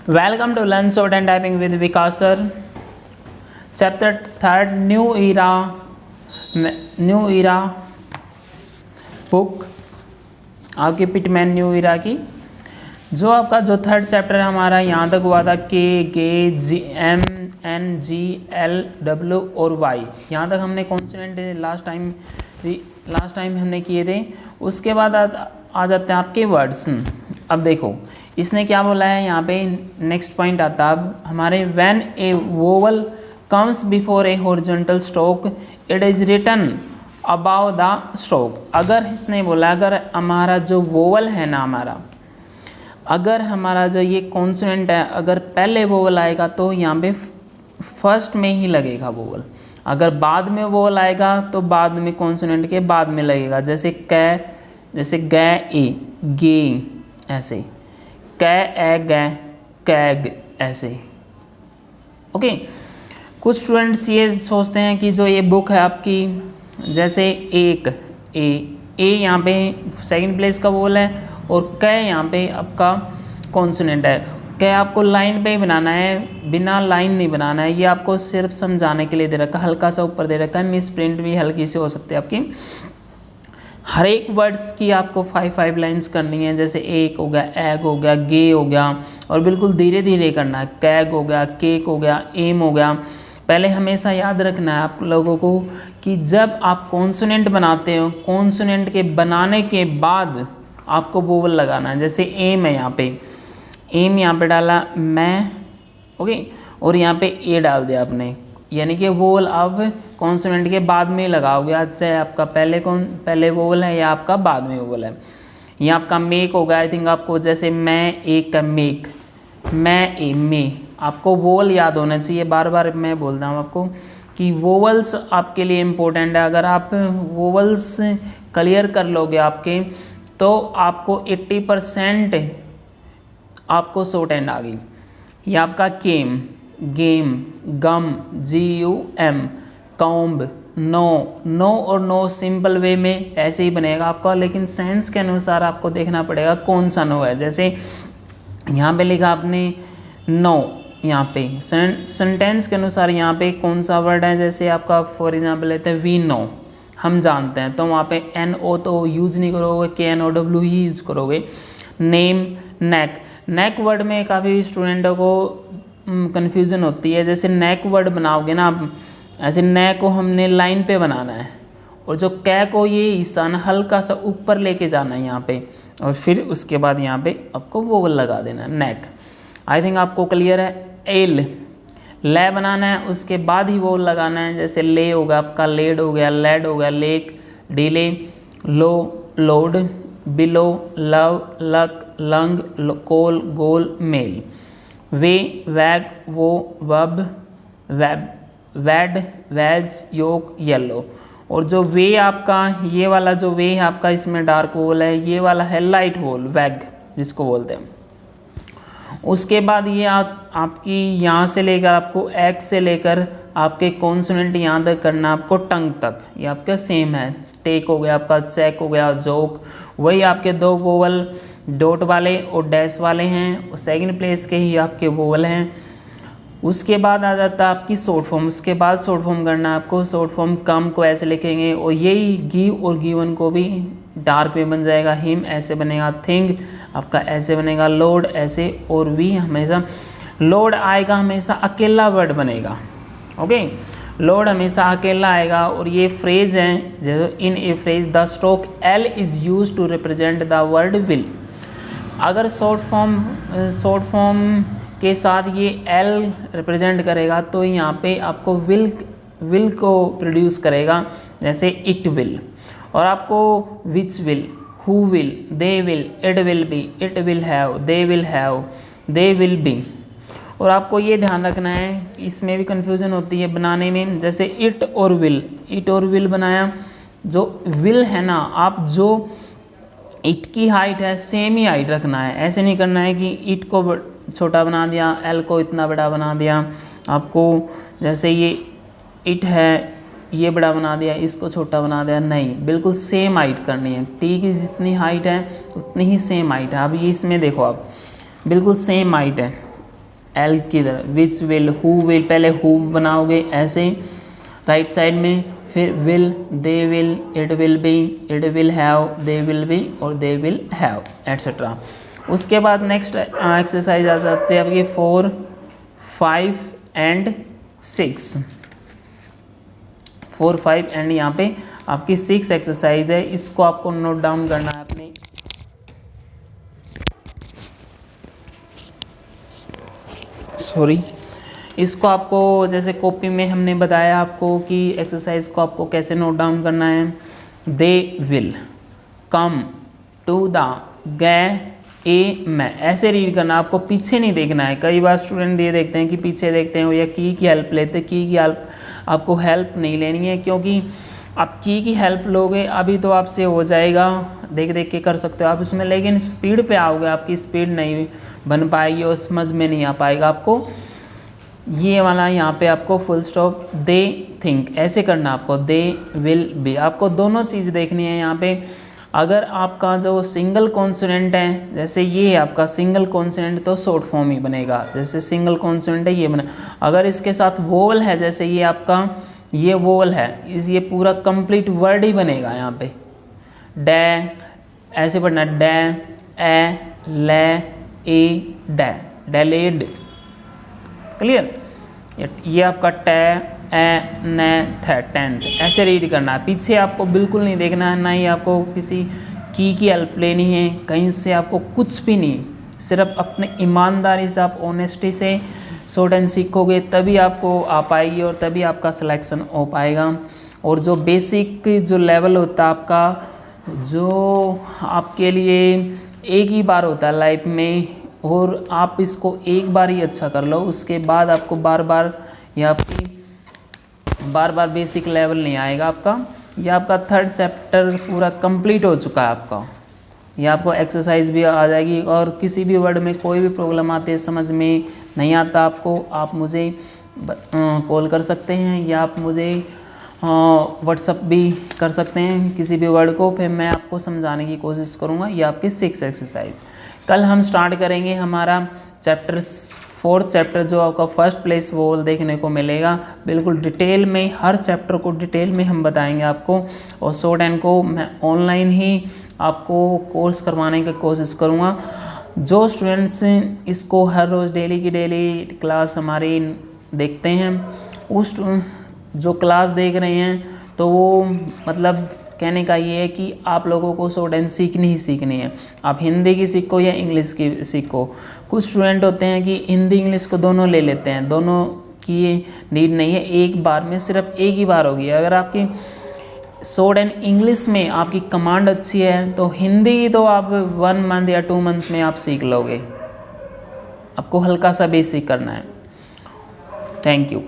Welcome to Learn Short and Typing with Vikas sir. Chapter 3 New Era book आपके Pitman new इरा की जो आपका जो थर्ड चैप्टर हमारा यहाँ तक हुआ था K gay G M N G L W और वाई। यहाँ तक हमने कॉन्सोनेंट लास्ट टाइम हमने किए थे। उसके बाद आ जाते हैं आपके वर्ड्स। अब देखो इसने क्या बोला है यहाँ पे, नेक्स्ट पॉइंट आता है अब हमारे when a vowel comes before a horizontal stroke it is written above the stroke. अगर इसने बोला अगर हमारा जो वोवल है ना अगर हमारा जो ये कॉन्सोनेंट है अगर पहले वोवल आएगा तो यहाँ पे फर्स्ट में ही लगेगा वोवल, अगर बाद में वोवल आएगा तो बाद में कॉन्सोनेंट के बाद में लगेगा। जैसे कै, जैसे गे ए गे, ऐसे कै ए गे कैग, ऐसे। ओके, कुछ स्टूडेंट्स ये सोचते हैं कि जो ये बुक है आपकी, जैसे एक ए यहाँ पे सेकंड प्लेस का वोवल है और कै यहाँ पे आपका कॉन्सोनेंट है। कै आपको लाइन पे ही बनाना है, बिना लाइन नहीं बनाना है। ये आपको सिर्फ समझाने के लिए दे रखा है, हल्का सा ऊपर दे रखा है, मिस प्रिंट भी हल्की सी हो सकती है आपकी। हर एक वर्ड्स की आपको 5 लाइंस करनी है। जैसे एक हो गया, एग हो गया, गे हो गया, और बिल्कुल धीरे धीरे करना है। कैग हो गया, केक हो गया, एम हो गया। पहले हमेशा याद रखना है आप लोगों को कि जब आप कॉन्सोनेंट बनाते हो, कॉन्सोनेंट के बनाने के बाद आपको वोवल लगाना है। जैसे एम है यहाँ पे, एम यहाँ पे डाला मैं, ओके, और यहाँ पे ए डाल दिया आपने, यानी कि वोवल अब कॉन्सोनेंट के बाद में लगाओगे। आज से आपका पहले वोवल है या आपका बाद में वोवल है। ये आपका मेक होगा, आई थिंक आपको, जैसे मैं एक का मेक, मैं ए मे, आपको वोवल याद होना चाहिए। बार बार मैं बोलता हूँ आपको कि वोवल्स आपके लिए इम्पोर्टेंट है। अगर आप वोवल्स क्लियर कर लोगे आपके, तो आपको 80% आपको शॉर्ट हैंड आ गई। ये आपका केम, गेम, गम, GUM, कॉम्ब, नो और नो सिंपल वे में ऐसे ही बनेगा आपका, लेकिन सेंस के अनुसार आपको देखना पड़ेगा कौन सा नो है। जैसे यहाँ पे लिखा आपने नो, यहाँ पे सेंटेंस के अनुसार यहाँ पे कौन सा वर्ड है। जैसे आपका फॉर एग्जांपल लेते हैं वी नो, हम जानते हैं, तो वहाँ पे NO तो यूज़ नहीं करोगे, KNOW ही यूज़ करोगे। नेम, नेक वर्ड में काफ़ी स्टूडेंटों को कन्फ्यूज़न होती है। जैसे नेक वर्ड बनाओगे ना आप, ऐसे नै को हमने लाइन पे बनाना है, और जो कै को ये हिस्सा ना हल्का सा ऊपर लेके जाना है यहाँ पे, और फिर उसके बाद यहाँ पे आपको वोवल लगा देना है, नेक। आई थिंक आपको क्लियर है। एल, ले बनाना है, उसके बाद ही वोवल लगाना है। जैसे ले होगा आपका, लेड हो गया, लेड हो गया, lake, delay, low, load, below, love, luck, lung, coal, goal, mail. Way, wag, woe, web, web, wed, wedge, yoke, yellow. और जो वे आपका, ये वाला जो वे है आपका, इसमें डार्क वोल है, ये वाला है लाइट वोल, वैग जिसको बोलते हैं। उसके बाद ये आपकी यहाँ से लेकर आपको एक्स से लेकर आपके कॉन्सोनेंट यहाँ तक करना आपको टंग तक, ये आपका सेम है। टेक हो गया आपका, चेक हो गया, जोक, वही आपके दो वोवल डॉट वाले और डैश वाले हैं, और सेकंड प्लेस के ही आपके वोवल हैं। उसके बाद आ जाता है आपकी शॉर्ट फॉर्म। उसके बाद शॉर्ट फॉर्म करना है आपको। शॉर्ट फॉर्म कम को ऐसे लिखेंगे, और यही गिव और गिवन को भी डार्क में बन जाएगा। हिम ऐसे बनेगा, थिंग आपका ऐसे बनेगा, लोड ऐसे, और वी हमेशा लोड आएगा, हमेशा अकेला वर्ड बनेगा। ओके, लोड हमेशा अकेला आएगा। और ये फ्रेज है, जैसे in a phrase the stroke L is use to represent the word will. अगर शॉर्ट फॉर्म के साथ ये L रिप्रेजेंट करेगा तो यहाँ पे आपको विल को प्रोड्यूस करेगा। जैसे इट विल, और आपको which will, who will, they will, it will be, it will have, they will have, they will be. और आपको ये ध्यान रखना है, इसमें भी कन्फ्यूज़न होती है बनाने में। जैसे इट और विल बनाया, जो विल है ना, आप जो इट की हाइट है सेम ही हाइट रखना है। ऐसे नहीं करना है कि इट को छोटा बना दिया, L को इतना बड़ा बना दिया आपको। जैसे ये इट है, ये बड़ा बना दिया, इसको छोटा बना दिया, नहीं, बिल्कुल सेम हाइट करनी है। टी की जितनी हाइट है उतनी ही सेम हाइट है। अब ये इसमें देखो आप, बिल्कुल सेम हाइट है, एल की तरह, विच विल, हु विल, पहले हु बनाओगे ऐसे राइट साइड में, फिर will, they will, it will be, it will have, they will be और दे विल हैव एट्सेट्रा। उसके बाद नेक्स्ट एक्सरसाइज आ जाती है आपकी 4, 5 एंड 6। 4, 5 एंड यहाँ पे आपकी 6 एक्सरसाइज है, इसको आपको नोट डाउन करना है अपने इसको आपको जैसे कॉपी में हमने बताया आपको कि एक्सरसाइज को आपको कैसे नोट डाउन करना है। They will come to the a मैं, ऐसे रीड करना, आपको पीछे नहीं देखना है। कई बार स्टूडेंट ये देखते हैं कि पीछे देखते हैं या की हेल्प लेते हैं, की हेल्प आपको हेल्प नहीं लेनी है, क्योंकि आप की हेल्प लोगे अभी तो आपसे हो जाएगा, देख देख के कर सकते हो आप इसमें, लेकिन स्पीड पे आओगे आपकी स्पीड नहीं बन पाएगी और समझ में नहीं आ पाएगा आपको। ये वाला यहाँ पे आपको फुल स्टॉप, दे थिंक ऐसे करना आपको, दे विल बी, आपको दोनों चीज़ देखनी है यहाँ पे। अगर आपका जो सिंगल कॉन्सोनेंट है, जैसे ये है आपका सिंगल कॉन्सोनेंट, तो शॉर्ट फॉर्म ही बनेगा, जैसे सिंगल कॉन्सोनेंट है ये बना। अगर इसके साथ वोवल है, जैसे ये आपका ये वोवल है, ये पूरा कंप्लीट वर्ड ही बनेगा यहाँ पे। डे ऐसे पढ़ना, डे, ए, ले, ए, डे, डेलेड, क्लियर। ये आपका टे, ए, ने, थे, टेंथ, ऐसे रीड करना है। पीछे आपको बिल्कुल नहीं देखना है, ना ही आपको किसी की हेल्प लेनी है, कहीं से आपको कुछ भी नहीं, सिर्फ अपने ईमानदारी से, आप ऑनेस्टी से शॉर्ट हैंड सीखोगे तभी आपको आ पाएगी और तभी आपका सिलेक्शन हो पाएगा। और जो बेसिक जो लेवल होता है आपका, जो आपके लिए एक ही बार होता है लाइफ में, और आप इसको एक बार ही अच्छा कर लो, उसके बाद आपको बार बार या आपकी बार बार बेसिक लेवल नहीं आएगा आपका। यह आपका 3rd चैप्टर पूरा कंप्लीट हो चुका है आपका। यह आपको एक्सरसाइज भी आ जाएगी, और किसी भी वर्ड में कोई भी प्रॉब्लम आती है, समझ में नहीं आता आपको, आप मुझे कॉल कर सकते हैं या आप मुझे व्हाट्सअप भी कर सकते हैं किसी भी वर्ड को, फिर मैं आपको समझाने की कोशिश करूँगा। ये आपकी 6 एक्सरसाइज। कल हम स्टार्ट करेंगे हमारा चैप्टर 4th चैप्टर, जो आपका फर्स्ट प्लेस वोवल देखने को मिलेगा। बिल्कुल डिटेल में, हर चैप्टर को डिटेल में हम बताएंगे आपको, और शॉर्ट हैंड को मैं ऑनलाइन ही आपको कोर्स करवाने की कोशिश करूँगा। जो स्टूडेंट्स इसको हर रोज़ डेली की डेली क्लास हमारी देखते हैं, उस जो क्लास देख रहे हैं, तो वो मतलब कहने का ये है कि आप लोगों को शॉर्ट हैंड सीखनी ही सीखनी है। आप हिंदी की सीखो या इंग्लिश की सीखो। कुछ स्टूडेंट होते हैं कि हिंदी इंग्लिश को दोनों ले लेते हैं, दोनों की नीड नहीं है, एक बार में सिर्फ एक ही बार होगी। अगर आपकी शॉर्ट हैंड इंग्लिश में आपकी कमांड अच्छी है, तो हिंदी तो आप 1 मंथ या 2 मंथ में आप सीख लोगे। आपको हल्का सा बेसिक करना है। Thank you.